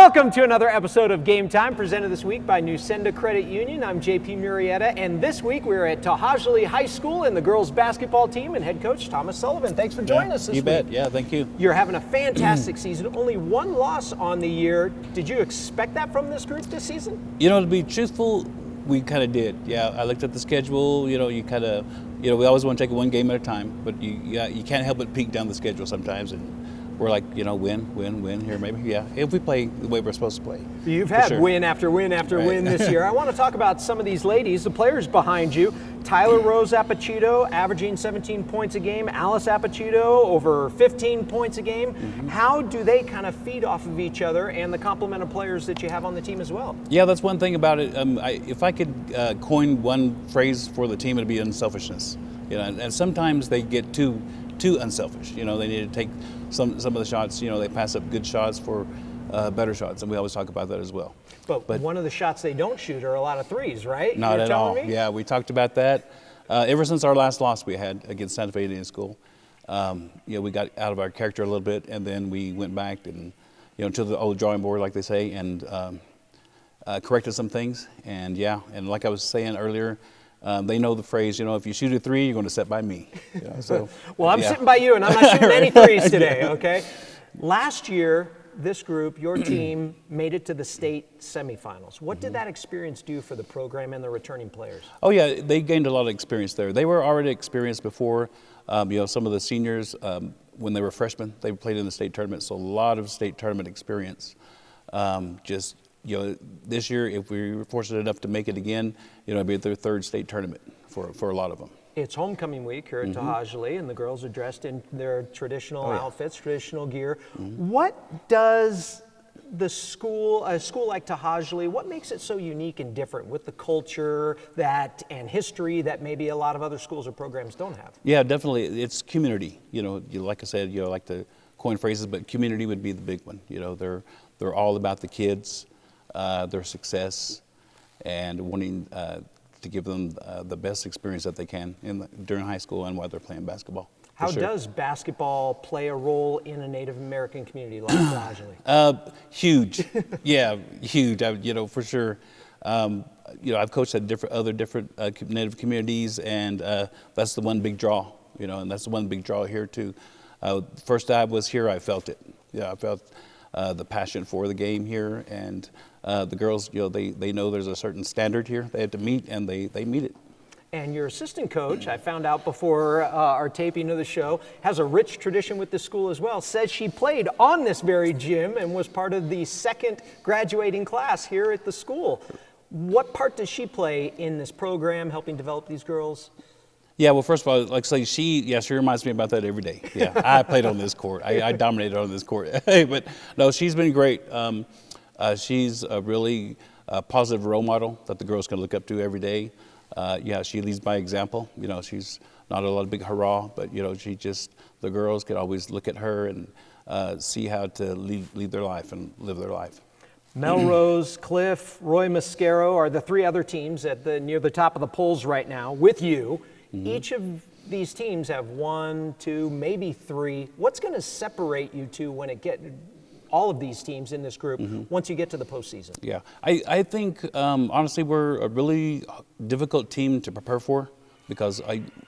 Welcome to another episode of Game Time, presented this week by Nusenda Credit Union. I'm JP Murrieta, and this week we're at Tahaja High School and the girls basketball team and head coach Thomas Sullivan. Thanks for joining us this week. You bet. Yeah, thank you. You're having a fantastic season. Only one loss on the year. Did you expect that from this group this season? You know, to be truthful, we kind of did. Yeah, I looked at the schedule. You know, we always want to take it one game at a time, but you can't help but peek down the schedule sometimes, and we're like, win here maybe. Yeah, if we play the way we're supposed to play. You've had win after win after win this year. I want to talk about some of these ladies, the players behind you. Tyler Rose Apachito averaging 17 points a game. Alice Apachito over 15 points a game. Mm-hmm. How do they kind of feed off of each other and the complement of players that you have on the team as well? Yeah, that's one thing about it. If I could coin one phrase for the team, it'd be unselfishness. You know, and sometimes they get too unselfish. You know, they need to take some of the shots. You know, they pass up good shots for better shots, and we always talk about that as well. But one of the shots they don't shoot are a lot of threes, right? Not at all. Yeah, we talked about that ever since our last loss we had against Santa Fe Indian School. We got out of our character a little bit, and then we went back and to the old drawing board, like they say, and corrected some things. And and like I was saying earlier, they know the phrase, if you shoot a three, you're going to sit by me. So, well, I'm sitting by you, and I'm not shooting any threes today, okay? Last year, this group, your team, made it to the state semifinals. What did that experience do for the program and the returning players? Oh, yeah, they gained a lot of experience there. They were already experienced before. Some of the seniors, when they were freshmen, they played in the state tournament, so a lot of state tournament experience. This year, if we were fortunate enough to make it again, it'd be their third state tournament for a lot of them. It's homecoming week here at ToHajiilee, and the girls are dressed in their traditional outfits, traditional gear. What does a school like ToHajiilee, what makes it so unique and different with the culture and history that maybe a lot of other schools or programs don't have? Yeah, definitely. It's community. Like I said, I like to coin phrases, but community would be the big one. They're all about the kids, their success, and wanting to give them the best experience that they can during high school and while they're playing basketball. How does basketball play a role in a Native American community like ToHajiilee? Huge. Yeah, huge. For sure. I've coached at other different Native communities, and that's the one big draw. And that's the one big draw here too. First I was here, I felt it. Yeah, I felt the passion for the game here, and the girls, they know there's a certain standard here they have to meet, and they meet it. And your assistant coach, I found out before our taping of the show, has a rich tradition with the school as well. Says she played on this very gym and was part of the second graduating class here at the school. What part does she play in this program, helping develop these girls? Yeah, well, first of all, like I say, she reminds me about that every day. Yeah, I played on this court. I dominated on this court. But no, she's been great. She's a really positive role model that the girls can look up to every day. She leads by example. She's not a lot of big hurrah, but the girls can always look at her and see how to lead their life and live their life. Melrose, Cliff, Roy Mascaro are the three other teams near the top of the polls right now with you. Each of these teams have one, two, maybe three. What's going to separate you two when all of these teams in this group once you get to the postseason? Yeah, I think honestly we're a really difficult team to prepare for, because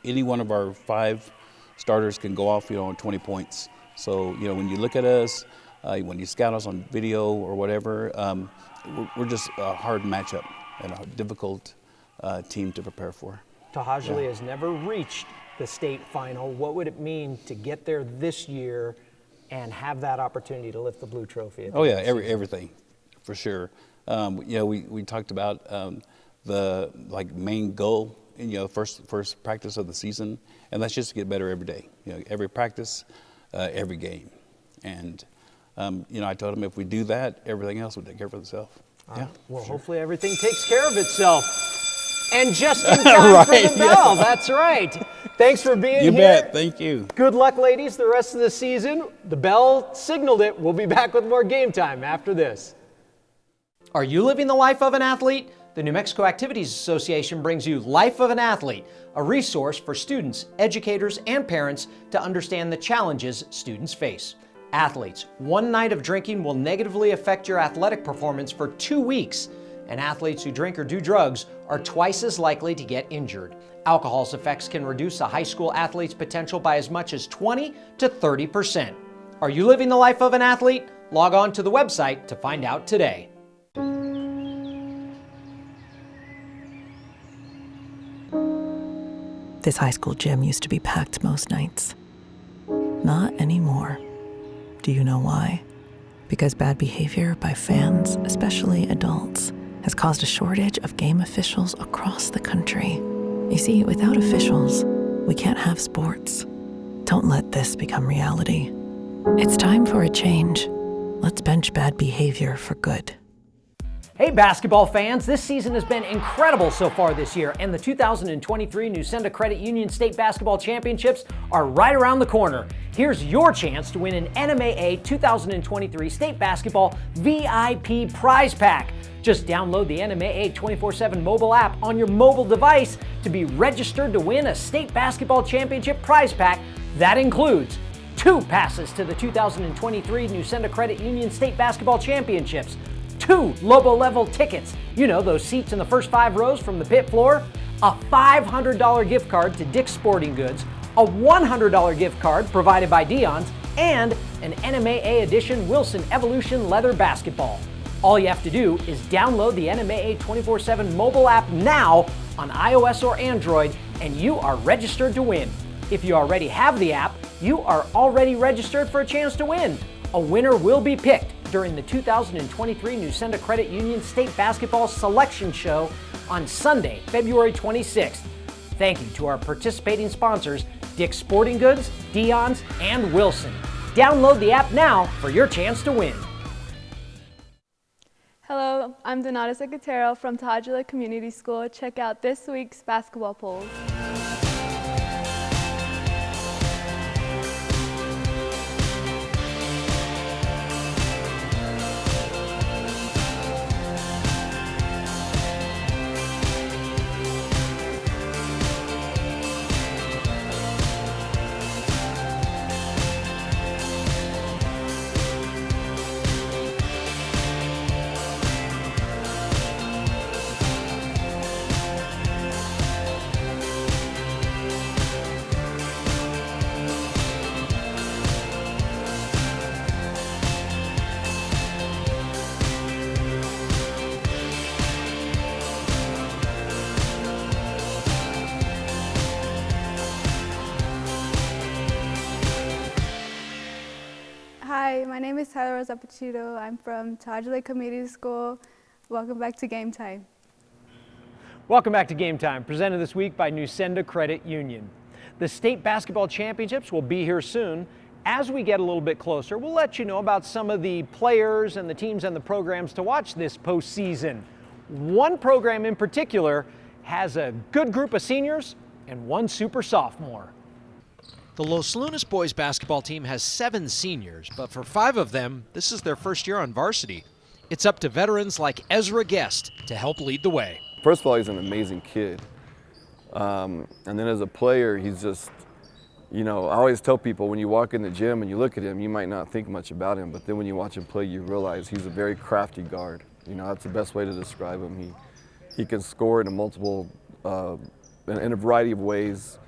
any one of our 5 starters can go off on 20 points. So when you look at us, when you scout us on video or whatever, we're just a hard matchup and a difficult team to prepare for. ToHajiilee has never reached the state final. What would it mean to get there this year and have that opportunity to lift the blue trophy? Everything, for sure. We talked about the main goal in first practice of the season, and that's just to get better every day. Every practice, every game, and I told him if we do that, everything else will take care of itself. Well, hopefully everything takes care of itself. And just in time for the bell. That's right. Thanks for being here. You bet. Thank you. Good luck, ladies, the rest of the season. The bell signaled it. We'll be back with more Game Time after this. Are you living the life of an athlete? The New Mexico Activities Association brings you Life of an Athlete, a resource for students, educators, and parents to understand the challenges students face. Athletes, one night of drinking will negatively affect your athletic performance for 2 weeks, and athletes who drink or do drugs are twice as likely to get injured. Alcohol's effects can reduce a high school athlete's potential by as much as 20 to 30%. Are you living the life of an athlete? Log on to the website to find out today. This high school gym used to be packed most nights. Not anymore. Do you know why? Because bad behavior by fans, especially adults, has caused a shortage of game officials across the country. You see, without officials, we can't have sports. Don't let this become reality. It's time for a change. Let's bench bad behavior for good. Hey basketball fans, this season has been incredible so far this year, and the 2023 Nusenda Credit Union State Basketball Championships are right around the corner. Here's your chance to win an NMAA 2023 State Basketball VIP prize pack. Just download the NMAA 24/7 mobile app on your mobile device to be registered to win a State Basketball Championship prize pack that includes 2 passes to the 2023 Nusenda Credit Union State Basketball Championships, 2 Lobo level tickets, you know, those seats in the first 5 rows from the pit floor, a $500 gift card to Dick's Sporting Goods, a $100 gift card provided by Dion's, and an NMAA edition Wilson Evolution leather basketball. All you have to do is download the NMAA 24/7 mobile app now on iOS or Android, and you are registered to win. If you already have the app, you are already registered for a chance to win. A winner will be picked during the 2023 Nusenda Credit Union State Basketball Selection Show on Sunday, February 26th. Thank you to our participating sponsors, Dick's Sporting Goods, Dion's, and Wilson. Download the app now for your chance to win. Hello, I'm Donata Secatero from Tahaja Community School. Check out this week's basketball polls. Hi, my name is Tyler Zapachuto. I'm from Tahaja Community School. Welcome back to Game Time. Welcome back to Game Time, presented this week by Nusenda Credit Union. The state basketball championships will be here soon. As we get a little bit closer, we'll let you know about some of the players and the teams and the programs to watch this postseason. One program in particular has a good group of seniors and one super sophomore. The Los Lunas boys basketball team has 7 seniors, but for 5 of them, this is their first year on varsity. It's up to veterans like Ezra Guest to help lead the way. First of all, he's an amazing kid. And then as a player, he's just, you know, I always tell people when you walk in the gym and you look at him, you might not think much about him, but then when you watch him play, you realize he's a very crafty guard. You know, that's the best way to describe him. He can score in a variety of ways.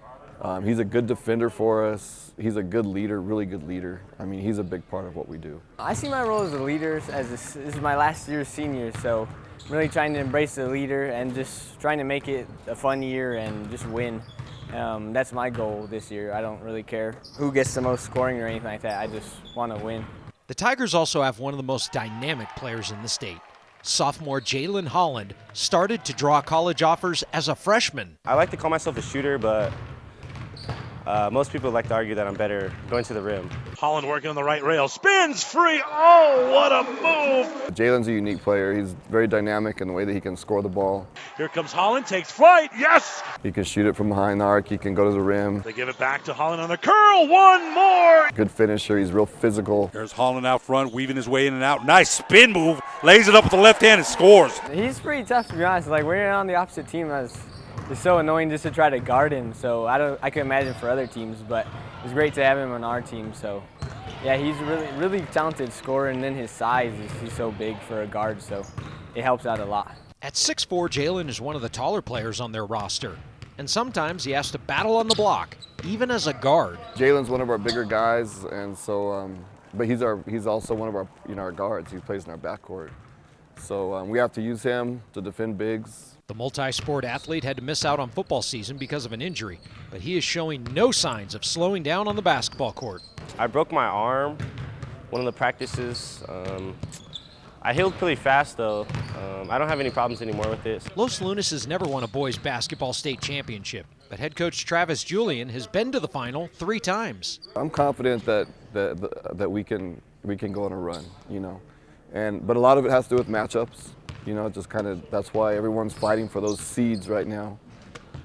He's a good defender for us. He's a good leader, really good leader. I mean, he's a big part of what we do. I see my role as a leader as this is my last year as senior, so I'm really trying to embrace the leader and just trying to make it a fun year and just win. That's my goal this year. I don't really care who gets the most scoring or anything like that. I just want to win. The Tigers also have one of the most dynamic players in the state. Sophomore Jalen Holland started to draw college offers as a freshman. I like to call myself a shooter, but most people like to argue that I'm better going to the rim. Holland working on the right rail, spins free. Oh, what a move! Jalen's a unique player. He's very dynamic in the way that he can score the ball. Here comes Holland, takes flight, yes! He can shoot it from behind the arc. He can go to the rim. They give it back to Holland on the curl, one more! Good finisher. He's real physical. There's Holland out front, weaving his way in and out. Nice spin move, lays it up with the left hand and scores. He's pretty tough, to be honest. Like, when you're on the opposite team, it's so annoying just to try to guard him. So I can imagine for other teams, but it's great to have him on our team. So Yeah, he's a really talented scorer, and then his size he's so big for a guard, so it helps out a lot. At 6'4", Jalen is one of the taller players on their roster, and sometimes he has to battle on the block, even as a guard. Jalen's one of our bigger guys, and so, but he's also one of our our guards. He plays in our backcourt, so we have to use him to defend bigs. The multi-sport athlete had to miss out on football season because of an injury, but he is showing no signs of slowing down on the basketball court. I broke my arm one of the practices. I healed pretty fast though. I don't have any problems anymore with it. Los Lunas has never won a boys basketball state championship, but head coach Travis Julian has been to the final 3 times. I'm confident that we can go on a run, but a lot of it has to do with matchups. Just kind of that's why everyone's fighting for those seeds right now,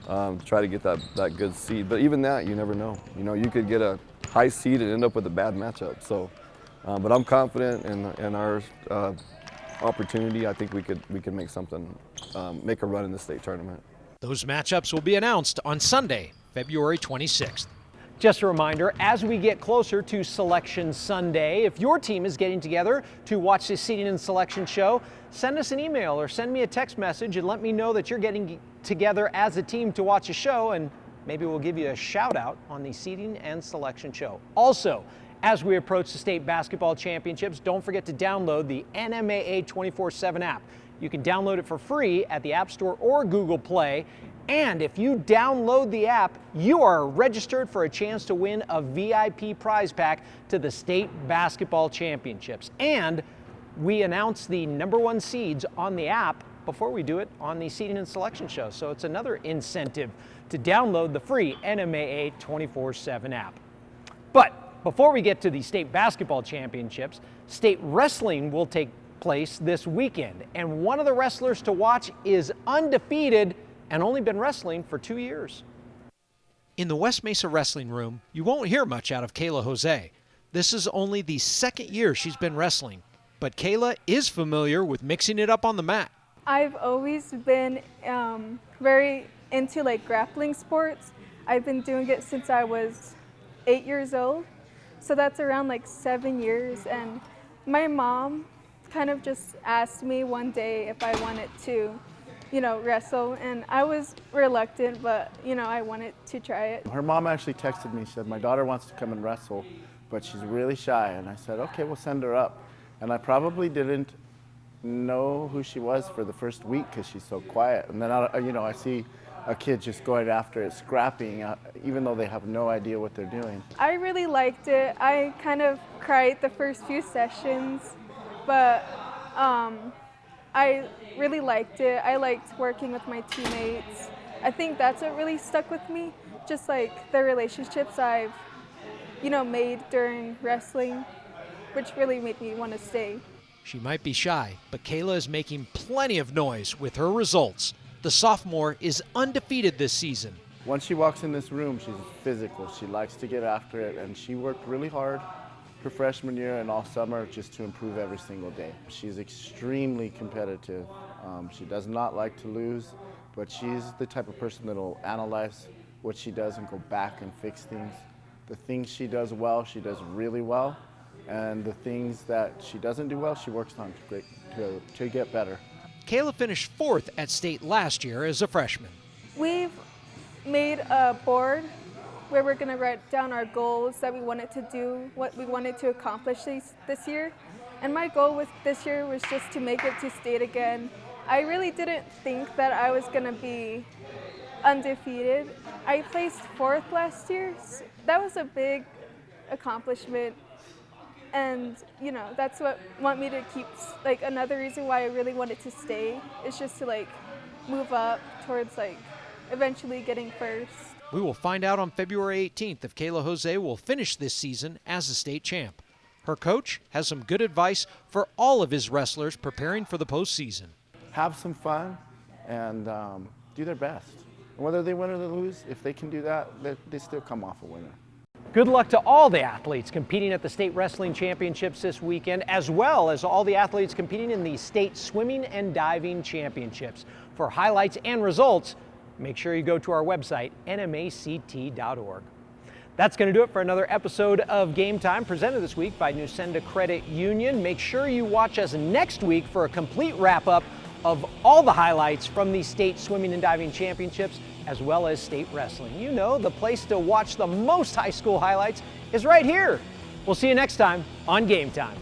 to try to get that good seed. But even that, you never know. You could get a high seed and end up with a bad matchup. So, but I'm confident in our opportunity. I think we could make something, make a run in the state tournament. Those matchups will be announced on Sunday, February 26th. Just a reminder, as we get closer to Selection Sunday, if your team is getting together to watch the Seeding and Selection show, send us an email or send me a text message and let me know that you're getting together as a team to watch a show, and maybe we'll give you a shout out on the Seeding and Selection show. Also, as we approach the state basketball championships, don't forget to download the NMAA 24/7 app. You can download it for free at the App Store or Google Play. And if you download the app, you are registered for a chance to win a VIP prize pack to the state basketball championships. And we announce the #1 seeds on the app before we do it on the Seeding and Selection show. So it's another incentive to download the free NMAA 24/7 app. But before we get to the state basketball championships, state wrestling will take place this weekend. And one of the wrestlers to watch is undefeated and only been wrestling for 2 years. In the West Mesa Wrestling Room, you won't hear much out of Kayla Jose. This is only the 2nd year she's been wrestling, but Kayla is familiar with mixing it up on the mat. I've always been very into grappling sports. I've been doing it since I was 8 years old, so that's around 7 years. And my mom kind of just asked me one day if I wanted to wrestle, and I was reluctant, but I wanted to try it. Her mom actually texted me, she said, my daughter wants to come and wrestle, but she's really shy. And I said, okay, we'll send her up. And I probably didn't know who she was for the first week because she's so quiet. And then, I see a kid just going after it, scrapping, even though they have no idea what they're doing. I really liked it. I kind of cried the first few sessions, but I really liked it. I liked working with my teammates. I think that's what really stuck with me, just the relationships I've, made during wrestling, which really made me want to stay. She might be shy, but Kayla is making plenty of noise with her results. The sophomore is undefeated this season. Once she walks in this room, she's physical. She likes to get after it, and she worked really hard her freshman year and all summer just to improve every single day. She's extremely competitive. She does not like to lose, but she's the type of person that will analyze what she does and go back and fix things. The things she does well, she does really well, and the things that she doesn't do well, she works on to get better. Kayla finished 4th at state last year as a freshman. We've made a board where we're going to write down our goals that we wanted to do, what we wanted to accomplish this year. And my goal with this year was just to make it to state again. I really didn't think that I was going to be undefeated. I placed 4th last year. So that was a big accomplishment. And, that's what want me to keep, another reason why I really wanted to stay is just to, move up towards, eventually getting first. We will find out on February 18th if Kayla Jose will finish this season as a state champ. Her coach has some good advice for all of his wrestlers preparing for the postseason. Have some fun and do their best. And whether they win or they lose, if they can do that, they still come off a winner. Good luck to all the athletes competing at the state wrestling championships this weekend, as well as all the athletes competing in the state swimming and diving championships. For highlights and results, make sure you go to our website, nmact.org. That's going to do it for another episode of Game Time, presented this week by Nusenda Credit Union. Make sure you watch us next week for a complete wrap-up of all the highlights from the state swimming and diving championships, as well as state wrestling. You know, the place to watch the most high school highlights is right here. We'll see you next time on Game Time.